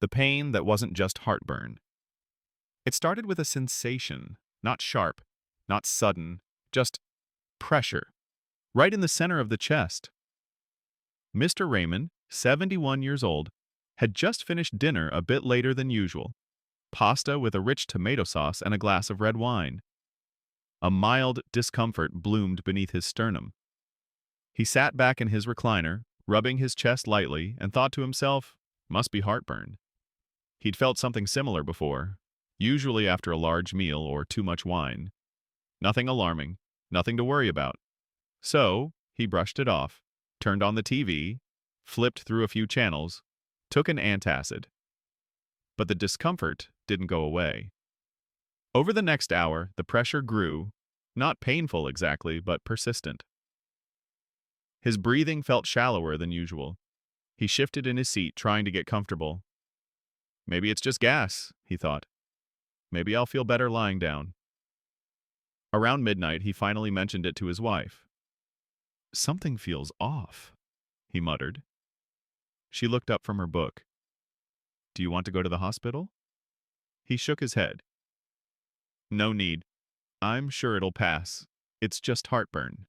the pain that wasn't just heartburn. It started with a sensation, not sharp, not sudden, just pressure, right in the center of the chest. Mr. Raymond, 71 years old, had just finished dinner a bit later than usual, pasta with a rich tomato sauce and a glass of red wine. A mild discomfort bloomed beneath his sternum. He sat back in his recliner, rubbing his chest lightly, and thought to himself, must be heartburn. He'd felt something similar before, usually after a large meal or too much wine. Nothing alarming, nothing to worry about. So, he brushed it off, turned on the TV, flipped through a few channels, took an antacid. But the discomfort didn't go away. Over the next hour, the pressure grew, not painful exactly, but persistent. His breathing felt shallower than usual. He shifted in his seat, trying to get comfortable. Maybe it's just gas, he thought. Maybe I'll feel better lying down. Around midnight, he finally mentioned it to his wife. Something feels off, he muttered. She looked up from her book. Do you want to go to the hospital? He shook his head. No need. I'm sure it'll pass. It's just heartburn.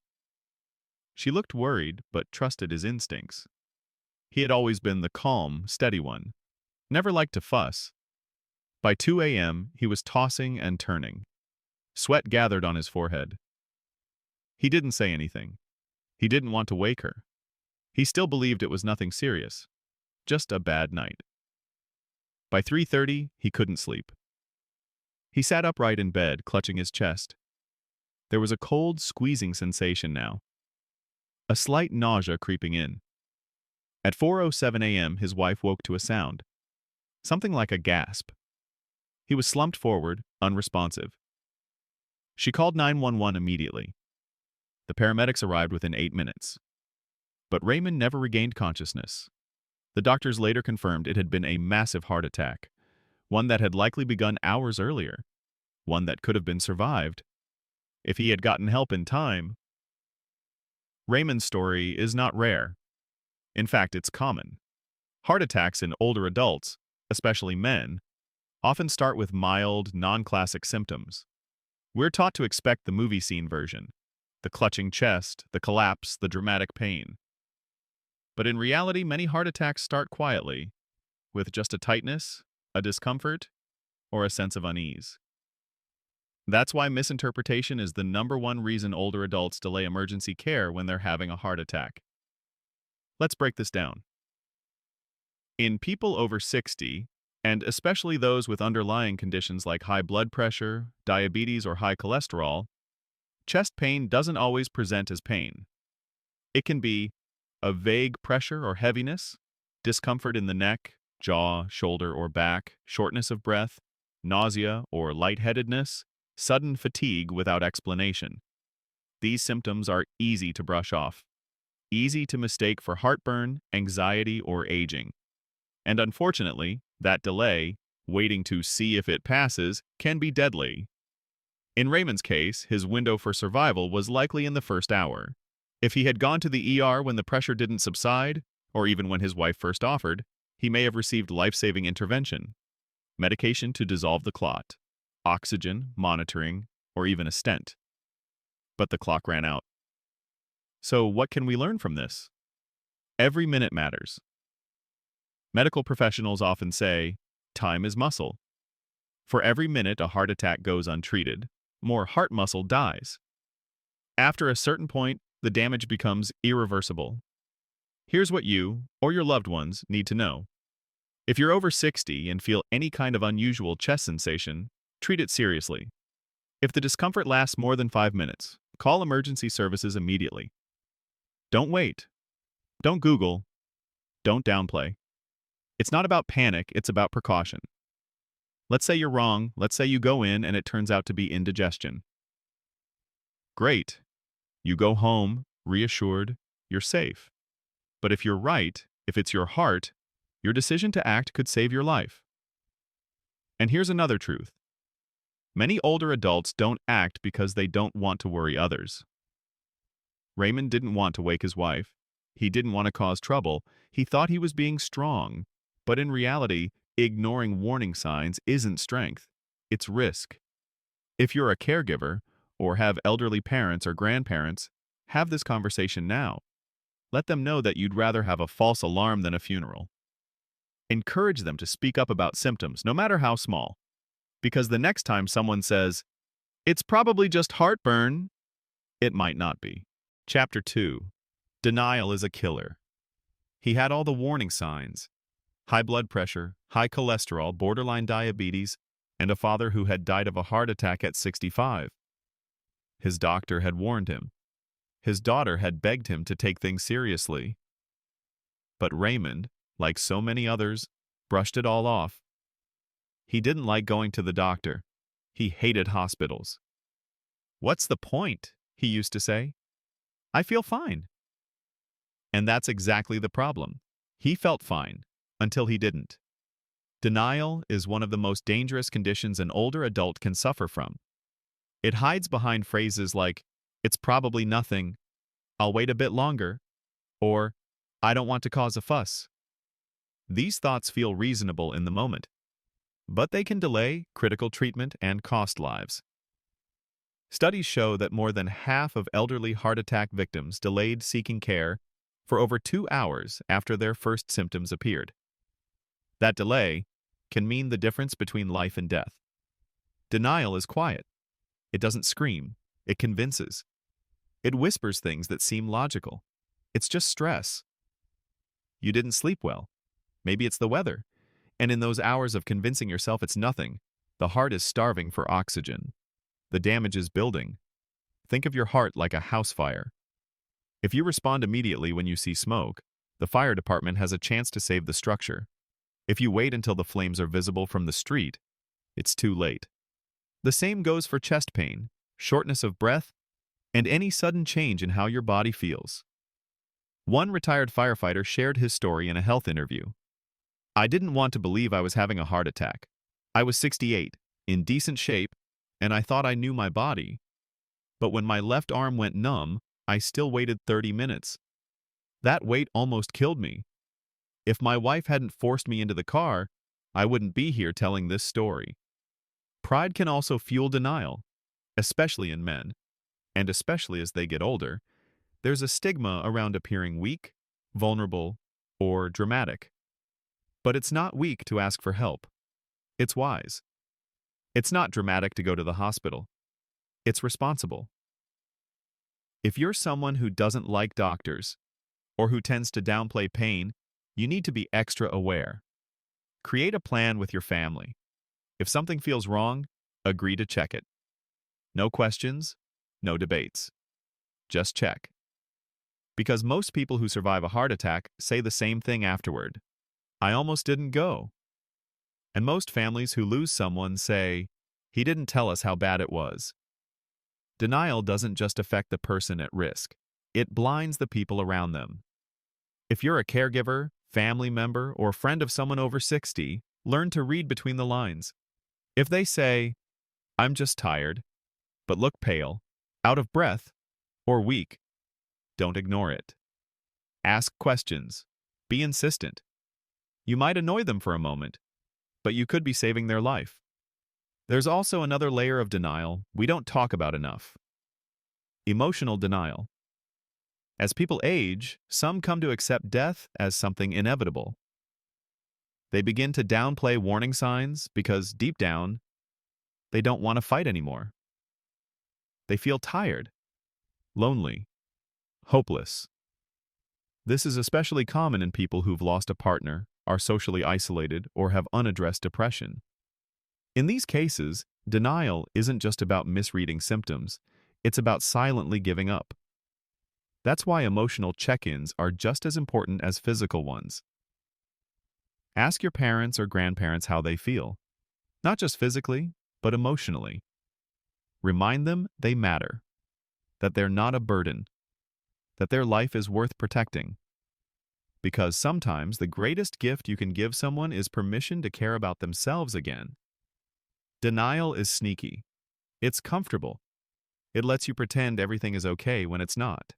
She looked worried, but trusted his instincts. He had always been the calm, steady one, never liked to fuss. By 2 a.m., he was tossing and turning. Sweat gathered on his forehead. He didn't say anything. He didn't want to wake her. He still believed it was nothing serious, just a bad night. By 3:30, he couldn't sleep. He sat upright in bed, clutching his chest. There was a cold, squeezing sensation now. A slight nausea creeping in. At 4:07 a.m., his wife woke to a sound. Something like a gasp. He was slumped forward, unresponsive. She called 911 immediately. The paramedics arrived within 8 minutes. But Raymond never regained consciousness. The doctors later confirmed it had been a massive heart attack, one that had likely begun hours earlier, one that could have been survived if he had gotten help in time. Raymond's story is not rare. In fact, it's common. Heart attacks in older adults, especially men, often start with mild, non-classic symptoms. We're taught to expect the movie scene version, the clutching chest, the collapse, the dramatic pain. But in reality, many heart attacks start quietly, with just a tightness, a discomfort, or a sense of unease. That's why misinterpretation is the #1 reason older adults delay emergency care when they're having a heart attack. Let's break this down. In people over 60, and especially those with underlying conditions like high blood pressure, diabetes, or high cholesterol, chest pain doesn't always present as pain. It can be a vague pressure or heaviness, discomfort in the neck, jaw, shoulder, or back, shortness of breath, nausea or lightheadedness, sudden fatigue without explanation. These symptoms are easy to brush off, easy to mistake for heartburn, anxiety, or aging. And unfortunately, that delay, waiting to see if it passes, can be deadly. In Raymond's case, his window for survival was likely in the first hour. If he had gone to the ER when the pressure didn't subside, or even when his wife first offered, he may have received life-saving intervention, medication to dissolve the clot, oxygen, monitoring, or even a stent. But the clock ran out. So what can we learn from this? Every minute matters. Medical professionals often say, time is muscle. For every minute a heart attack goes untreated, more heart muscle dies. After a certain point, the damage becomes irreversible. Here's what you, or your loved ones, need to know. If you're over 60 and feel any kind of unusual chest sensation, treat it seriously. If the discomfort lasts more than 5 minutes, call emergency services immediately. Don't wait. Don't Google. Don't downplay. It's not about panic, it's about precaution. Let's say you're wrong, let's say you go in and it turns out to be indigestion. Great. You go home, reassured, you're safe. But if you're right, if it's your heart, your decision to act could save your life. And here's another truth. Many older adults don't act because they don't want to worry others. Raymond didn't want to wake his wife. He didn't want to cause trouble. He thought he was being strong. But in reality, Ignoring warning signs isn't strength, it's risk. If you're a caregiver or have elderly parents or grandparents, have this conversation now. Let them know that you'd rather have a false alarm than a funeral. Encourage them to speak up about symptoms, no matter how small. Because the next time someone says, "It's probably just heartburn," it might not be. Chapter 2. Denial is a killer. He had all the warning signs: high blood pressure, high cholesterol, borderline diabetes, and a father who had died of a heart attack at 65. His doctor had warned him. His daughter had begged him to take things seriously. But Raymond, like so many others, brushed it all off. He didn't like going to the doctor. He hated hospitals. "What's the point?" he used to say. "I feel fine." And that's exactly the problem. He felt fine until he didn't. Denial is one of the most dangerous conditions an older adult can suffer from. It hides behind phrases like, "It's probably nothing," "I'll wait a bit longer," or "I don't want to cause a fuss." These thoughts feel reasonable in the moment, but they can delay critical treatment and cost lives. Studies show that more than half of elderly heart attack victims delayed seeking care for over 2 hours after their first symptoms appeared. That delay can mean the difference between life and death. Denial is quiet. It doesn't scream. It convinces. It whispers things that seem logical. It's just stress. You didn't sleep well. Maybe it's the weather. And in those hours of convincing yourself it's nothing, the heart is starving for oxygen. The damage is building. Think of your heart like a house fire. If you respond immediately when you see smoke, the fire department has a chance to save the structure. If you wait until the flames are visible from the street, it's too late. The same goes for chest pain, shortness of breath, and any sudden change in how your body feels. One retired firefighter shared his story in a health interview. "I didn't want to believe I was having a heart attack. I was 68, in decent shape, and I thought I knew my body. But when my left arm went numb, I still waited 30 minutes. That wait almost killed me. If my wife hadn't forced me into the car, I wouldn't be here telling this story." Pride can also fuel denial, especially in men, and especially as they get older. There's a stigma around appearing weak, vulnerable, or dramatic. But it's not weak to ask for help. It's wise. It's not dramatic to go to the hospital. It's responsible. If you're someone who doesn't like doctors, or who tends to downplay pain, you need to be extra aware. Create a plan with your family. If something feels wrong, agree to check it. No questions, no debates. Just check. Because most people who survive a heart attack say the same thing afterward: "I almost didn't go." And most families who lose someone say, "He didn't tell us how bad it was." Denial doesn't just affect the person at risk. It blinds the people around them. If you're a caregiver, family member, or friend of someone over 60, learn to read between the lines. If they say, "I'm just tired," but look pale, out of breath, or weak, don't ignore it. Ask questions. Be insistent. You might annoy them for a moment, but you could be saving their life. There's also another layer of denial we don't talk about enough: emotional denial. As people age, some come to accept death as something inevitable. They begin to downplay warning signs because, deep down, they don't want to fight anymore. They feel tired, lonely, hopeless. This is especially common in people who've lost a partner, are socially isolated, or have unaddressed depression. In these cases, denial isn't just about misreading symptoms, it's about silently giving up. That's why emotional check-ins are just as important as physical ones. Ask your parents or grandparents how they feel, not just physically, but emotionally. Remind them they matter, that they're not a burden, that their life is worth protecting. Because sometimes the greatest gift you can give someone is permission to care about themselves again. Denial is sneaky. It's comfortable. It lets you pretend everything is okay when it's not.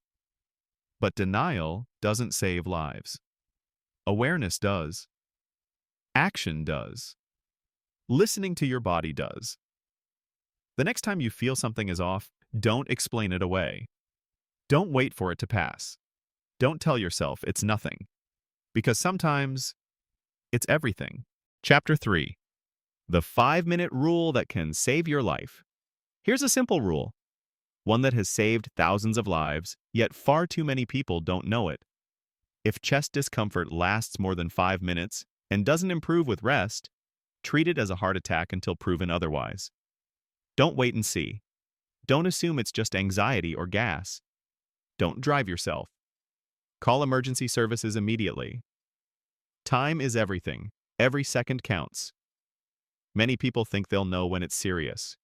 But denial doesn't save lives. Awareness does. Action does. Listening to your body does. The next time you feel something is off, don't explain it away. Don't wait for it to pass. Don't tell yourself it's nothing, because sometimes it's everything. Chapter 3. The 5-minute rule that can save your life. Here's a simple rule, one that has saved thousands of lives, yet far too many people don't know it. If chest discomfort lasts more than 5 minutes and doesn't improve with rest, treat it as a heart attack until proven otherwise. Don't wait and see. Don't assume it's just anxiety or gas. Don't drive yourself. Call emergency services immediately. Time is everything. Every second counts. Many people think they'll know when it's serious,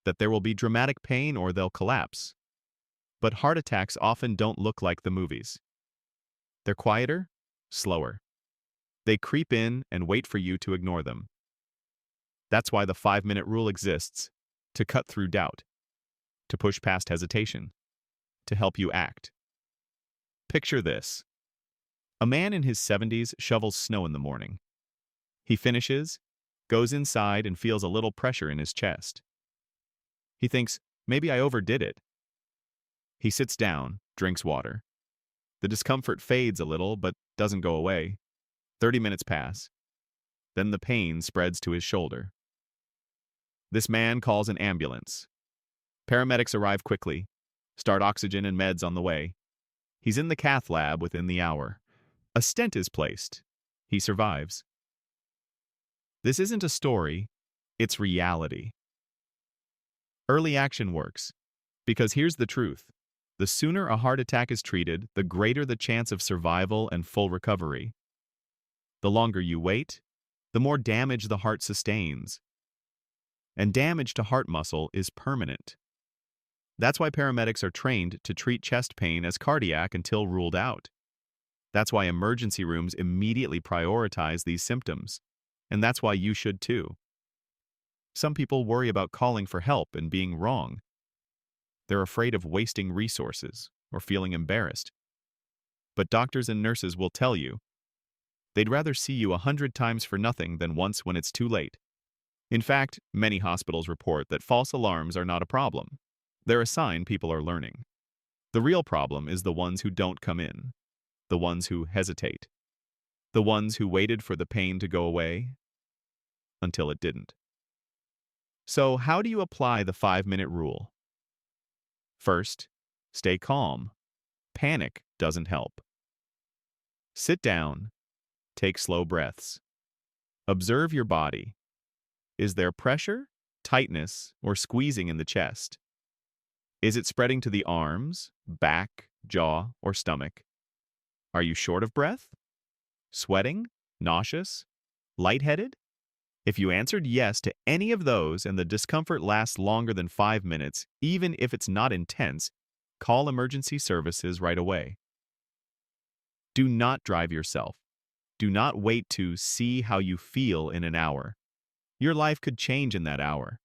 that there will be dramatic pain or they'll collapse. But heart attacks often don't look like the movies. They're quieter, slower. They creep in and wait for you to ignore them. That's why the 5-minute rule exists, to cut through doubt, to push past hesitation, to help you act. Picture this. A man in his 70s shovels snow in the morning. He finishes, goes inside, and feels a little pressure in his chest. He thinks, maybe I overdid it. He sits down, drinks water. The discomfort fades a little, but doesn't go away. 30 minutes pass. Then the pain spreads to his shoulder. This man calls an ambulance. Paramedics arrive quickly, start oxygen and meds on the way. He's in the cath lab within the hour. A stent is placed. He survives. This isn't a story, it's reality. Early action works, because here's the truth. The sooner a heart attack is treated, the greater the chance of survival and full recovery. The longer you wait, the more damage the heart sustains. And damage to heart muscle is permanent. That's why paramedics are trained to treat chest pain as cardiac until ruled out. That's why emergency rooms immediately prioritize these symptoms. And that's why you should too. Some people worry about calling for help and being wrong. They're afraid of wasting resources or feeling embarrassed. But doctors and nurses will tell you, they'd rather see you 100 times for nothing than once when it's too late. In fact, many hospitals report that false alarms are not a problem. They're a sign people are learning. The real problem is the ones who don't come in, the ones who hesitate, the ones who waited for the pain to go away until it didn't. So how do you apply the 5-minute rule? First, stay calm. Panic doesn't help. Sit down. Take slow breaths. Observe your body. Is there pressure, tightness, or squeezing in the chest? Is it spreading to the arms, back, jaw, or stomach? Are you short of breath? Sweating? Nauseous? Lightheaded? If you answered yes to any of those and the discomfort lasts longer than 5 minutes, even if it's not intense, call emergency services right away. Do not drive yourself. Do not wait to see how you feel in an hour. Your life could change in that hour.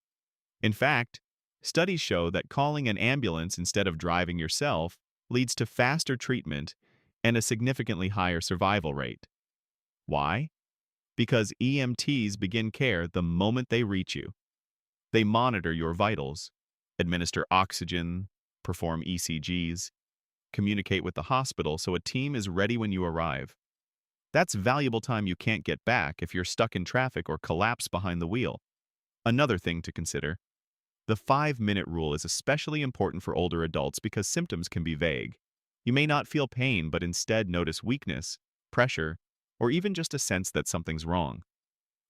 In fact, studies show that calling an ambulance instead of driving yourself leads to faster treatment and a significantly higher survival rate. Why? Because EMTs begin care the moment they reach you. They monitor your vitals, administer oxygen, perform ECGs, communicate with the hospital so a team is ready when you arrive. That's valuable time you can't get back if you're stuck in traffic or collapse behind the wheel. Another thing to consider, the 5-minute rule is especially important for older adults because symptoms can be vague. You may not feel pain but instead notice weakness, pressure, or even just a sense that something's wrong.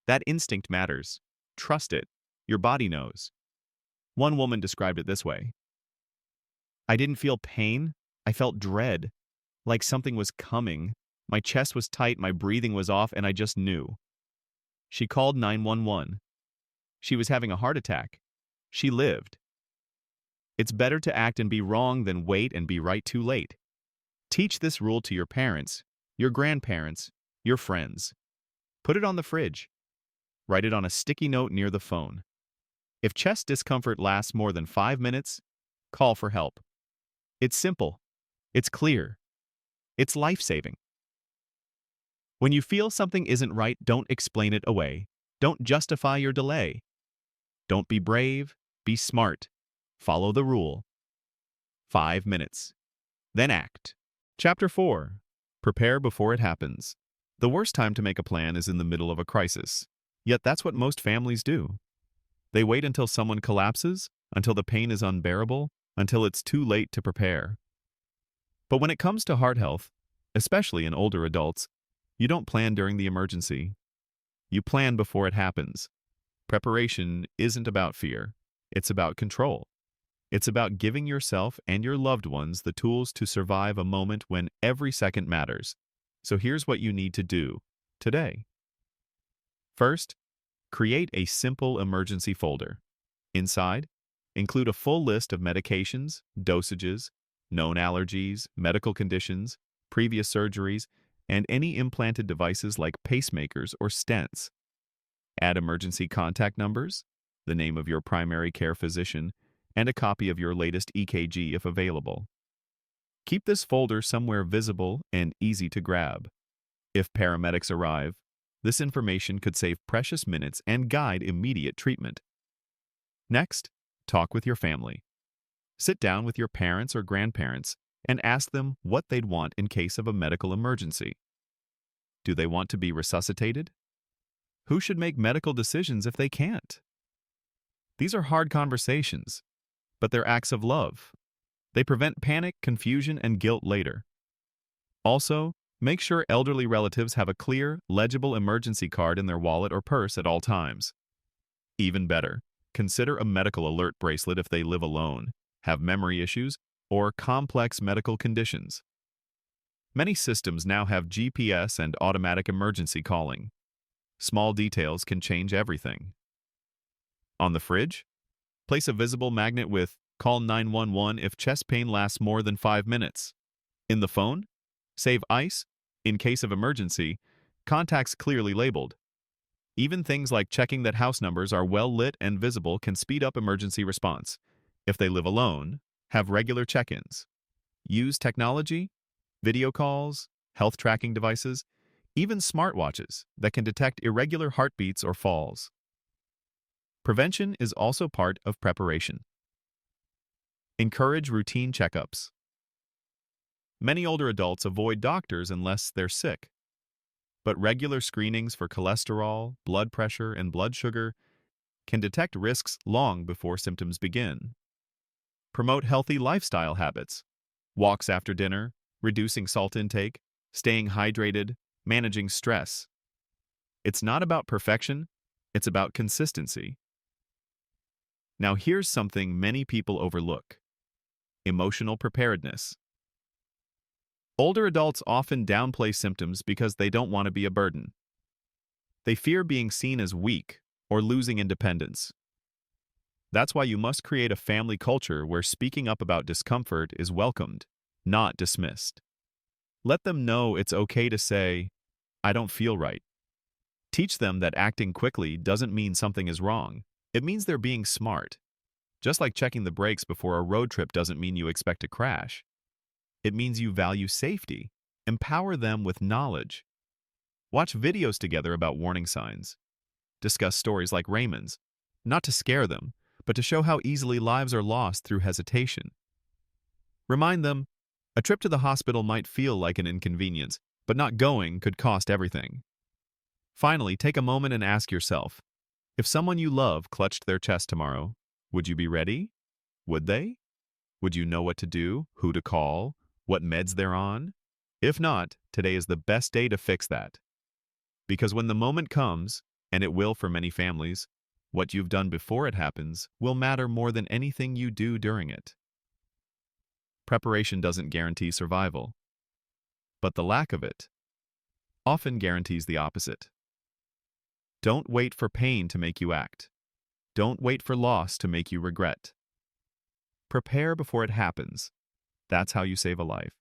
That instinct matters. Trust it. Your body knows. One woman described it this way. I didn't feel pain. I felt dread, like something was coming. My chest was tight, my breathing was off, and I just knew. She called 911. She was having a heart attack. She lived. It's better to act and be wrong than wait and be right too late. Teach this rule to your parents, your grandparents, your friends. Put it on the fridge. Write it on a sticky note near the phone. If chest discomfort lasts more than 5 minutes, call for help. It's simple. It's clear. It's life-saving. When you feel something isn't right, don't explain it away. Don't justify your delay. Don't be brave, be smart. Follow the rule. 5 minutes. Then act. Chapter 4. Prepare before it happens. The worst time to make a plan is in the middle of a crisis. Yet that's what most families do. They wait until someone collapses, until the pain is unbearable, until it's too late to prepare. But when it comes to heart health, especially in older adults, you don't plan during the emergency. You plan before it happens. Preparation isn't about fear. It's about control. It's about giving yourself and your loved ones the tools to survive a moment when every second matters. So here's what you need to do today. First, create a simple emergency folder. Inside, include a full list of medications, dosages, known allergies, medical conditions, previous surgeries, and any implanted devices like pacemakers or stents. Add emergency contact numbers, the name of your primary care physician, and a copy of your latest EKG if available. Keep this folder somewhere visible and easy to grab. If paramedics arrive, this information could save precious minutes and guide immediate treatment. Next, talk with your family. Sit down with your parents or grandparents and ask them what they'd want in case of a medical emergency. Do they want to be resuscitated? Who should make medical decisions if they can't? These are hard conversations, but they're acts of love. They prevent panic, confusion, and guilt later. Also, make sure elderly relatives have a clear, legible emergency card in their wallet or purse at all times. Even better, consider a medical alert bracelet if they live alone, have memory issues, or complex medical conditions. Many systems now have GPS and automatic emergency calling. Small details can change everything. On the fridge, place a visible magnet with "Call 911 if chest pain lasts more than 5 minutes." In the phone, save ICE, in case of emergency, contacts clearly labeled. Even things like checking that house numbers are well lit and visible can speed up emergency response. If they live alone, have regular check-ins. Use technology, video calls, health tracking devices, even smartwatches that can detect irregular heartbeats or falls. Prevention is also part of preparation. Encourage routine checkups. Many older adults avoid doctors unless they're sick. But regular screenings for cholesterol, blood pressure, and blood sugar can detect risks long before symptoms begin. Promote healthy lifestyle habits. Walks after dinner, reducing salt intake, staying hydrated, managing stress. It's not about perfection, it's about consistency. Now here's something many people overlook: emotional preparedness. Older adults often downplay symptoms because they don't want to be a burden. They fear being seen as weak or losing independence. That's why you must create a family culture where speaking up about discomfort is welcomed, not dismissed. Let them know it's okay to say, "I don't feel right." Teach them that acting quickly doesn't mean something is wrong. It means they're being smart. Just like checking the brakes before a road trip doesn't mean you expect to crash. It means you value safety. Empower them with knowledge. Watch videos together about warning signs. Discuss stories like Raymond's, not to scare them, but to show how easily lives are lost through hesitation. Remind them, a trip to the hospital might feel like an inconvenience, but not going could cost everything. Finally, take a moment and ask yourself, if someone you love clutched their chest tomorrow, would you be ready? Would they? Would you know what to do, who to call, what meds they're on? If not, today is the best day to fix that. Because when the moment comes, and it will for many families, what you've done before it happens will matter more than anything you do during it. Preparation doesn't guarantee survival, but the lack of it often guarantees the opposite. Don't wait for pain to make you act. Don't wait for loss to make you regret. Prepare before it happens. That's how you save a life.